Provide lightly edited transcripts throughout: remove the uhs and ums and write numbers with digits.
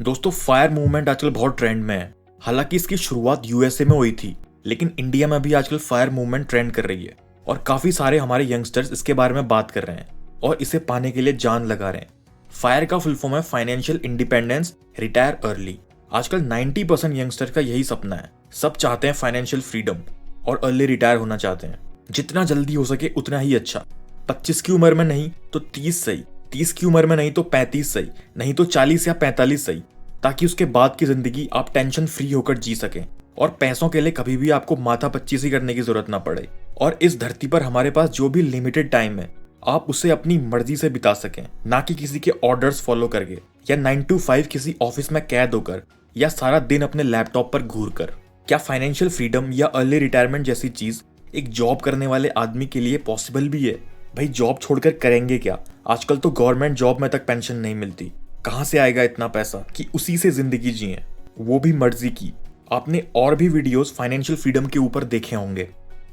दोस्तों, fire movement आजकल बहुत ट्रेंड में है। हालांकि इसकी शुरुआत यूएसए में हुई थी, लेकिन इंडिया में भी आजकल फायर मूवमेंट ट्रेंड कर रही है और काफी सारे हमारे यंगस्टर्स इसके बारे में बात कर रहे हैं और इसे पाने के लिए जान लगा रहे हैं। फायर का फुल फॉर्म है फाइनेंशियल इंडिपेंडेंस, रिटायर अर्ली। आजकल 90% यंगस्टर का यही सपना है। सब चाहते हैं फाइनेंशियल फ्रीडम और अर्ली रिटायर होना चाहते हैं। जितना जल्दी हो सके उतना ही अच्छा। 25 की उम्र में नहीं तो 30 सही, 30 की उम्र में नहीं तो 35 सही, नहीं तो 40 या 45 सही, ताकि उसके बाद की जिंदगी आप टेंशन फ्री होकर जी सकें और पैसों के लिए कभी भी आपको माथा पच्चीसी करने की जरूरत ना पड़े। और इस धरती पर हमारे पास जो भी लिमिटेड टाइम है, आप उसे अपनी मर्जी से बिता सकें, ना कि किसी के ऑर्डर्स फॉलो करके या 9 to 5 किसी ऑफिस में कैद होकर या सारा दिन अपने लैपटॉप पर घूर कर। क्या फाइनेंशियल फ्रीडम या अर्ली रिटायरमेंट जैसी चीज एक जॉब करने वाले आदमी के लिए पॉसिबल भी है? भाई, जॉब छोड़कर करेंगे क्या? आजकल तो गवर्नमेंट जॉब में तक पेंशन नहीं मिलती। कहां से आएगा इतना पैसा कि उसी से जिंदगी जिए, वो भी मर्जी की? आपने और भी वीडियोस फाइनेंशियल फ्रीडम के ऊपर देखे होंगे।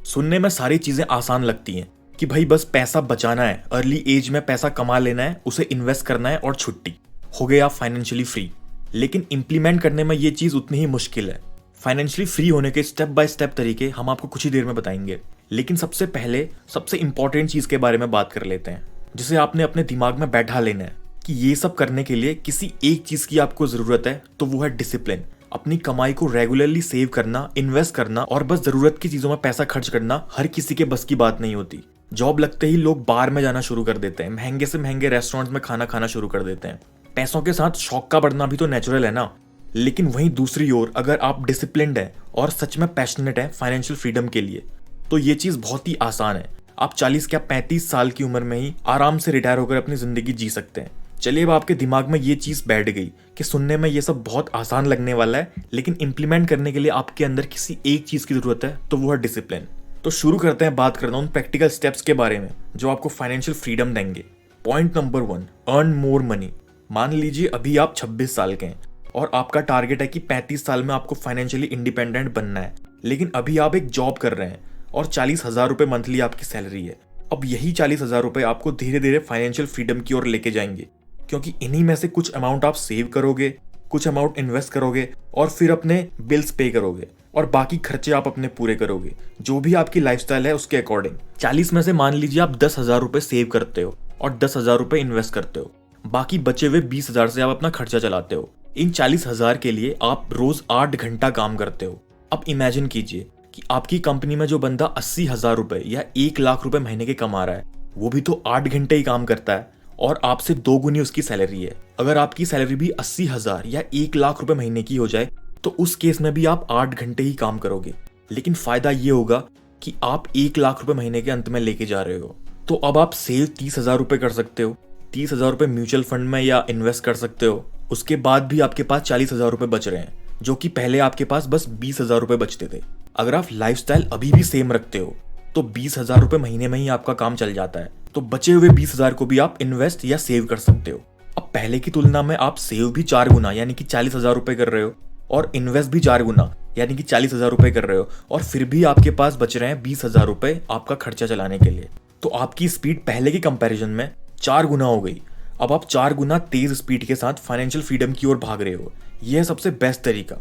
सुनने में सारी चीजें आसान लगती हैं कि भाई बस पैसा बचाना है, अर्ली एज में पैसा कमा लेना है, उसे इन्वेस्ट करना है और छुट्टी, हो गए आप फाइनेंशियली फ्री। लेकिन इंप्लीमेंट करने में ये चीज उतनी ही मुश्किल है। फाइनेंशियली फ्री होने के स्टेप बाय स्टेप तरीके हम आपको कुछ ही देर में बताएंगे, लेकिन सबसे पहले सबसे इंपॉर्टेंट चीज के बारे में बात कर लेते हैं, जिसे आपने अपने दिमाग में बैठा लेना है कि ये सब करने के लिए किसी एक चीज की आपको जरूरत है, तो वो है डिसिप्लिन। अपनी कमाई को रेगुलरली सेव करना, इन्वेस्ट करना और बस जरूरत की चीजों में पैसा खर्च करना हर किसी के बस की बात नहीं होती। जॉब लगते ही लोग बार में जाना शुरू कर देते हैं, महंगे से महंगे रेस्टोरेंट्स में खाना खाना शुरू कर देते हैं। पैसों के साथ शौक का बढ़ना भी तो नेचुरल है ना। लेकिन वहीं दूसरी ओर अगर आप डिसिप्लिन्ड हैं और सच में पैशनेट हैं फाइनेंशियल फ्रीडम के लिए, तो ये चीज बहुत ही आसान है। आप 40 या 35 साल की उम्र में ही आराम से रिटायर होकर अपनी जिंदगी जी सकते हैं। चलिए, अब आपके दिमाग में ये चीज बैठ गई कि सुनने में ये सब बहुत आसान लगने वाला है, लेकिन इंप्लीमेंट करने के लिए आपके अंदर किसी एक चीज की जरूरत है, तो वो है डिसिप्लिन। तो शुरू करते हैं बात करना उन प्रैक्टिकल स्टेप्स के बारे में जो आपको फाइनेंशियल फ्रीडम देंगे। Point number 1, earn more money. मान लीजिए अभी आप 26 साल के हैं और आपका टारगेट है कि 35 साल में आपको फाइनेंशियली इंडिपेंडेंट बनना है, लेकिन अभी आप एक जॉब कर रहे हैं और 40,000 रुपए मंथली आपकी सैलरी है। अब यही 40,000 रुपए आपको धीरे धीरे फाइनेंशियल फ्रीडम की ओर लेके जाएंगे, क्योंकि इन्हीं में से कुछ अमाउंट आप सेव करोगे, कुछ अमाउंट इन्वेस्ट करोगे और फिर अपने बिल्स पे करोगे और बाकी खर्चे आप अपने पूरे करोगे, जो भी आपकी लाइफस्टाइल है उसके अकॉर्डिंग। 40 में से मान लीजिए आप 10,000 रुपए सेव करते हो और 10,000 रुपए इन्वेस्ट करते हो, बाकी बचे हुए 20,000 से आप अपना खर्चा चलाते हो। इन 40,000 के लिए आप रोज 8 घंटा काम करते हो। अब इमेजिन कीजिए कि आपकी कंपनी में जो बंदा 80,000 रुपए या 1 लाख रुपए महीने के कमा रहा है, वो भी तो 8 घंटे ही काम करता है और आपसे 2 गुनी उसकी सैलरी है। अगर आपकी सैलरी भी 80,000 या 1 लाख रुपए महीने की हो जाए, तो उस केस में भी आप 8 घंटे ही काम करोगे, लेकिन फायदा ये होगा कि आप 1 लाख रुपए महीने के अंत में लेके जा रहे हो। तो अब आप सेव 30,000 रुपए कर सकते हो, 30,000 रुपए म्यूचुअल फंड में या इन्वेस्ट कर सकते हो। उसके बाद भी आपके पास 40,000 रुपए बच रहे हैं, जो कि पहले आपके पास बस 20,000 रुपए बचते थे। अगर आप लाइफस्टाइल अभी भी सेम रखते हो, तो 20,000 रुपए महीने में ही आपका काम चल जाता है। तो बचे हुए 20,000 को भी आप इन्वेस्ट या सेव कर सकते हो। अब पहले की तुलना में आप सेव भी 4 गुना यानी कि 40,000 रुपए कर रहे हो और इन्वेस्ट भी 4 गुना यानी कि 40,000 रुपए कर रहे हो, और फिर भी आपके पास बच रहे हैं 20,000 रुपए आपका खर्चा चलाने के लिए। तो आपकी स्पीड पहले के कंपैरिजन में 4 गुना हो गई। अब आप 4 गुना तेज स्पीड के साथ फाइनेंशियल फ्रीडम की ओर भाग रहे हो। यह है सबसे बेस्ट तरीका।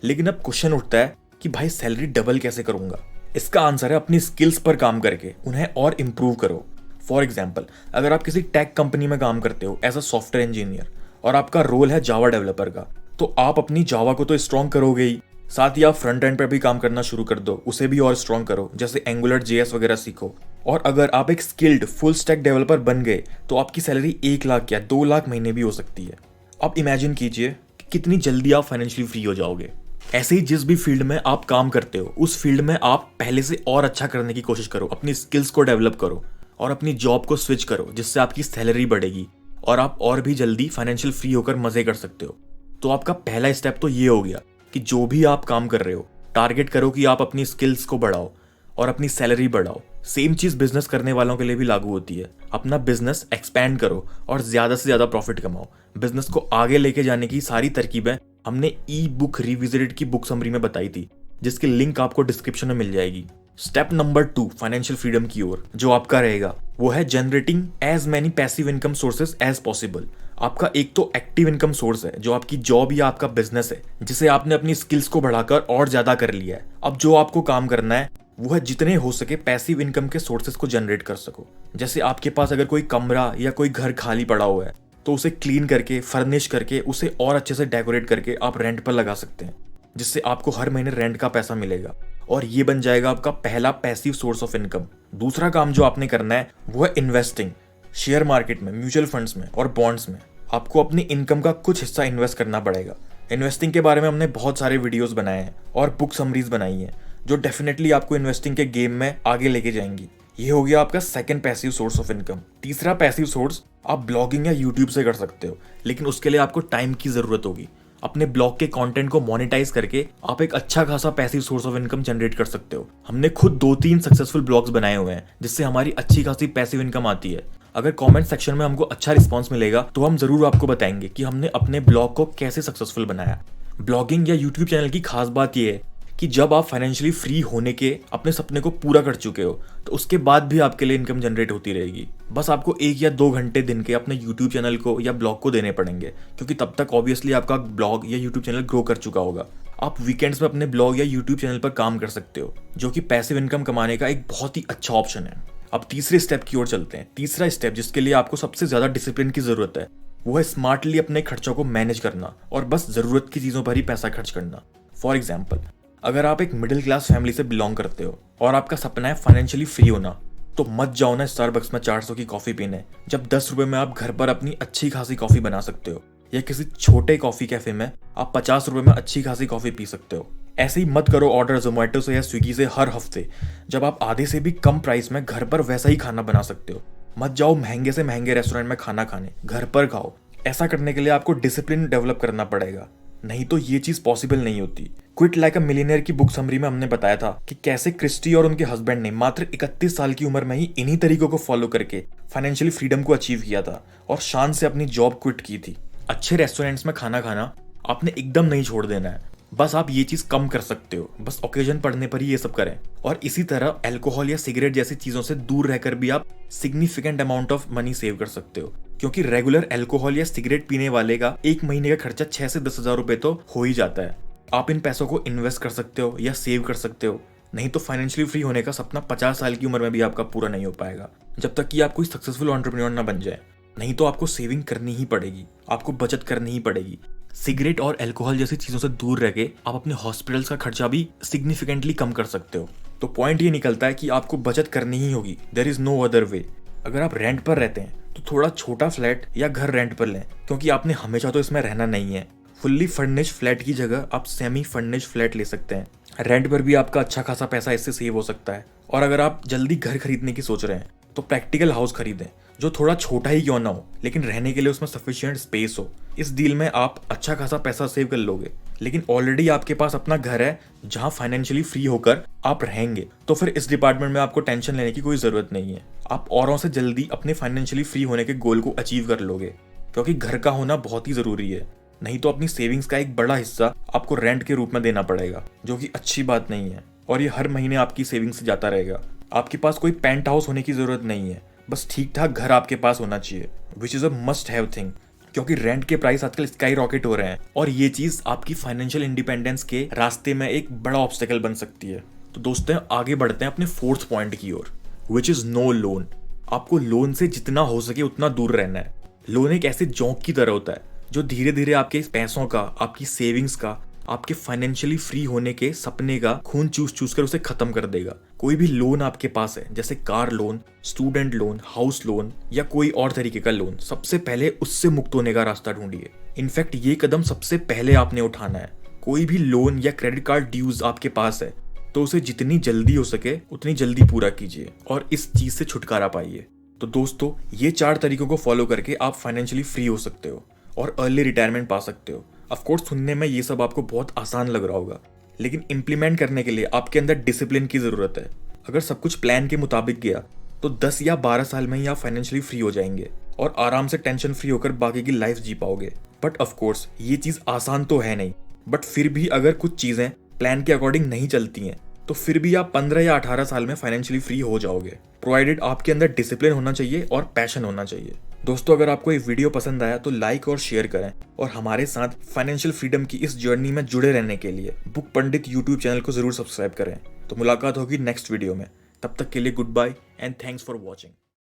लेकिन अब क्वेश्चन उठता है कि भाई सैलरी डबल कैसे करूंगा? इसका आंसर है अपनी स्किल्स पर काम करके उन्हें और इंप्रूव करो। फॉर एग्जाम्पल, अगर आप किसी टेक कंपनी में काम करते हो एज अ सॉफ्टवेयर इंजीनियर और आपका रोल है जावा डेवलपर का, तो आप अपनी जावा को तो स्ट्रॉन्ग करोगे ही, साथ ही आप फ्रंट एंड पर भी काम करना शुरू कर दो, उसे भी और स्ट्रॉन्ग करो, जैसे एंगुलर जेएस वगैरह सीखो। और अगर आप एक स्किल्ड फुल स्टैक डेवलपर बन गए, तो आपकी सैलरी 1 लाख या 2 लाख महीने भी हो सकती है। अब इमेजिन कीजिए कि कितनी जल्दी आप फाइनेंशियली फ्री हो जाओगे। ऐसे ही जिस भी फील्ड में आप काम करते हो, उस फील्ड में आप पहले से और अच्छा करने की कोशिश करो, अपनी स्किल्स को डेवलप करो और अपनी जॉब को स्विच करो, जिससे आपकी सैलरी बढ़ेगी और आप और भी जल्दी फाइनेंशियल फ्री होकर मजे कर सकते हो। तो आपका पहला स्टेप तो ये हो गया कि जो भी आप काम कर रहे हो, टारगेट करो कि आप अपनी स्किल्स को बढ़ाओ और अपनी सैलरी बढ़ाओ। सेम चीज बिजनेस करने वालों के लिए भी लागू होती है। अपना बिजनेस एक्सपैंड करो और ज्यादा से ज्यादा प्रॉफिट कमाओ। बिजनेस को आगे लेके जाने की सारी तरकीबें हमने ई बुक रिविजिटेड की बुक समरी में बताई थी, जिसकी लिंक आपको डिस्क्रिप्शन में मिल जाएगी। स्टेप नंबर 2 फाइनेंशियल फ्रीडम की ओर जो आपका रहेगा वो है generating as many passive income sources as possible. आपका एक तो एक्टिव इनकम सोर्स है जो आपकी जॉब या आपका बिजनेस है, जिसे आपने अपनी स्किल्स को बढ़ाकर और ज्यादा कर लिया है। अब जो आपको काम करना है वो है जितने हो सके पैसिव इनकम के सोर्सेज को जनरेट कर सको। जैसे आपके पास अगर कोई कमरा या कोई घर खाली पड़ा हुआ है तो उसे क्लीन करके, फर्निश करके, उसे और अच्छे से डेकोरेट करके आप रेंट पर लगा सकते हैं, जिससे आपको हर महीने रेंट का पैसा मिलेगा और ये बन जाएगा आपका पहला पैसिव सोर्स ऑफ इनकम। दूसरा काम जो आपने करना है वो है इन्वेस्टिंग। शेयर मार्केट में, म्यूचुअल फंड्स में और बॉन्ड्स में आपको अपनी इनकम का कुछ हिस्सा इन्वेस्ट करना पड़ेगा। इन्वेस्टिंग के बारे में हमने बहुत सारे वीडियोस बनाए हैं और बुक समरीज बनाई हैं जो डेफिनेटली आपको इन्वेस्टिंग के गेम में आगे लेके जाएंगी। ये हो गया आपका second passive source of income. तीसरा पैसिव सोर्स आप ब्लॉगिंग या यूट्यूब से कर सकते हो, लेकिन उसके लिए आपको टाइम की जरूरत होगी। अपने ब्लॉग के कंटेंट को मोनेटाइज करके आप एक अच्छा खासा passive source of income generate कर सकते हो। हमने खुद 2-3 सक्सेसफुल ब्लॉग्स बनाए हुए हैं जिससे हमारी अच्छी खासी पैसिव इनकम आती है। अगर कमेंट सेक्शन में हमको अच्छा रिस्पांस मिलेगा तो हम जरूर आपको बताएंगे कि हमने अपने ब्लॉग को कैसे सक्सेसफुल बनाया। ब्लॉगिंग या यूट्यूब चैनल की खास बात यह है कि जब आप फाइनेंशियली फ्री होने के अपने सपने को पूरा कर चुके हो तो उसके बाद भी आपके लिए इनकम जनरेट होती रहेगी। बस आपको 1 या 2 घंटे दिन के अपने यूट्यूब चैनल को या ब्लॉग को देने पड़ेंगे, क्योंकि तब तक ऑब्वियसली आपका ब्लॉग या यूट्यूब चैनल ग्रो कर चुका होगा। आप वीकेंड्स में अपने ब्लॉग या यूट्यूब चैनल पर काम कर सकते हो, जो कि पैसिव इनकम कमाने का एक बहुत ही अच्छा ऑप्शन है। अब तीसरे स्टेप की ओर चलते हैं। तीसरा स्टेप जिसके लिए आपको सबसे ज्यादा डिसिप्लिन की जरूरत है वो है स्मार्टली अपने खर्चों को मैनेज करना और बस जरूरत की चीजों पर ही पैसा खर्च करना। फॉर एग्जाम्पल, अगर आप एक मिडिल क्लास फैमिली से बिलोंग करते हो और आपका सपना है फाइनेंशियली फ्री होना, तो मत जाओ ना स्टारबक्स में 400 की कॉफी पीने, जब 10 रुपए में आप घर पर अपनी अच्छी खासी कॉफी बना सकते हो। या किसी छोटे कॉफी कैफे में आप 50 रुपए में अच्छी खासी कॉफी पी सकते हो। ऐसे ही मत करो ऑर्डर जोमेटो से या स्विगी से हर हफ्ते, जब आप आधे से भी कम प्राइस में घर पर वैसा ही खाना बना सकते हो। मत जाओ महंगे से महंगे रेस्टोरेंट में खाना खाने, घर पर खाओ। ऐसा करने के लिए आपको डिसिप्लिन डेवलप करना पड़ेगा, नहीं तो ये चीज पॉसिबल नहीं होती। क्विट लाइक अ मिलियनेयर की बुक समरी में हमने बताया था कि कैसे क्रिस्टी और उनके हस्बैंड ने मात्र 31 साल की उम्र में ही इन्हीं तरीकों को फॉलो करके फाइनेंशियली फ्रीडम को अचीव किया था और शान से अपनी जॉब क्विट की थी। अच्छे रेस्टोरेंट्स में खाना खाना आपने एकदम नहीं छोड़ देना है, बस आप ये चीज कम कर सकते हो, बस ओकेजन पड़ने पर ही ये सब करें। और इसी तरह अल्कोहल या सिगरेट जैसी चीजों से दूर रहकर भी आप significant amount of money save कर सकते हो, क्योंकि रेगुलर अल्कोहल या सिगरेट पीने वाले का 1 महीने का खर्चा 6 से 10 हजार रुपए तो हो ही जाता है। आप इन पैसों को इन्वेस्ट कर सकते हो या सेव कर सकते हो, नहीं तो फाइनेंशियली फ्री होने का सपना 50 साल की उम्र में भी आपका पूरा नहीं हो पाएगा, जब तक कि आप कोई सक्सेसफुल एंटरप्रेन्योर ना बन जाए। नहीं तो आपको सेविंग करनी ही पड़ेगी, आपको बचत करनी ही पड़ेगी। सिगरेट और अल्कोहल जैसी चीजों से दूर रह के आप अपने हॉस्पिटल्स का खर्चा भी सिग्निफिकेंटली कम कर सकते हो। तो पॉइंट ये निकलता है कि आपको बचत करनी ही होगी, there is no other way. अगर आप रेंट पर रहते हैं तो थोड़ा छोटा फ्लैट या घर रेंट पर लें, क्योंकि आपने हमेशा तो इसमें रहना नहीं है। फुल्ली फर्निश्ड फ्लैट की जगह आप सेमी फर्निश्ड फ्लैट ले सकते हैं। रेंट पर भी आपका अच्छा खासा पैसा इससे सेव हो सकता है। और अगर आप जल्दी घर खरीदने की सोच रहे हैं तो प्रैक्टिकल हाउस खरीदें, जो थोड़ा छोटा ही क्यों ना हो लेकिन रहने के लिए उसमें सफिशिएंट स्पेस हो। इस डील में आप अच्छा खासा पैसा सेव कर लोगे, लेकिन ऑलरेडी आपके पास अपना घर है जहां फाइनेंशियली फ्री होकर आप रहेंगे, तो फिर इस डिपार्टमेंट में आपको टेंशन लेने की कोई जरूरत नहीं है। आप औरों से जल्दी अपने फाइनेंशियली फ्री होने के गोल को अचीव कर लोगे, क्योंकि घर का होना बहुत ही जरूरी है। नहीं तो अपनी सेविंग्स का एक बड़ा हिस्सा आपको रेंट के रूप में देना पड़ेगा, जो कि अच्छी बात नहीं है, और ये हर महीने आपकी सेविंग्स से जाता रहेगा। आपके पास कोई पेंट हाउस होने की जरूरत नहीं है, बस ठीक ठाक घर आपके पास होना चाहिए, which is a must have thing, क्योंकि रेंट के प्राइस आजकल स्काई रॉकेट हो रहे हैं और ये चीज आपकी फाइनेंशियल इंडिपेंडेंस के रास्ते में एक बड़ा ऑब्स्टेकल बन सकती है। तो दोस्तों आगे बढ़ते हैं अपने 4th पॉइंट की ओर, विच इज नो लोन। आपको लोन से जितना हो सके उतना दूर रहना है। लोन एक ऐसे जोंक की तरह होता है जो धीरे धीरे आपके पैसों का, आपकी सेविंग्स का, आपके फाइनेंशियली फ्री होने के सपने का खून चूस चूस कर उसे खत्म कर देगा। कोई भी लोन आपके पास है, जैसे car loan, student loan, house loan या कोई और तरीके का लोन, सबसे पहले उससे मुक्त होने का रास्ता ढूंढिए। इनफैक्ट ये कदम सबसे पहले आपने उठाना है। कोई भी लोन या क्रेडिट कार्ड ड्यूज आपके पास है तो उसे जितनी जल्दी हो सके उतनी जल्दी पूरा कीजिए और इस चीज से छुटकारा पाइए। तो दोस्तों ये 4 तरीकों को फॉलो करके आप फाइनेंशियली फ्री हो सकते हो और अर्ली रिटायरमेंट पा सकते हो। ऑफकोर्स सुनने में ये सब आपको बहुत आसान लग रहा होगा, लेकिन इंप्लीमेंट करने के लिए आपके अंदर डिसिप्लिन की जरूरत है। अगर सब कुछ प्लान के मुताबिक गया तो 10 या 12 साल में ही आप फाइनेंशियली फ्री हो जाएंगे और आराम से टेंशन फ्री होकर बाकी की लाइफ जी पाओगे। बट ऑफकोर्स ये चीज आसान तो है नहीं, बट फिर भी अगर कुछ चीजें प्लान के अकॉर्डिंग नहीं चलती हैं तो फिर भी आप 15 या 18 साल में फाइनेंशियली फ्री हो जाओगे, प्रोवाइडेड आपके अंदर डिसिप्लिन होना चाहिए और पैशन होना चाहिए। दोस्तों, अगर आपको ये वीडियो पसंद आया तो लाइक और शेयर करें, और हमारे साथ फाइनेंशियल फ्रीडम की इस जर्नी में जुड़े रहने के लिए बुक पंडित यूट्यूब चैनल को जरूर सब्सक्राइब करें। तो मुलाकात होगी नेक्स्ट वीडियो में, तब तक के लिए good bye and thanks for watching.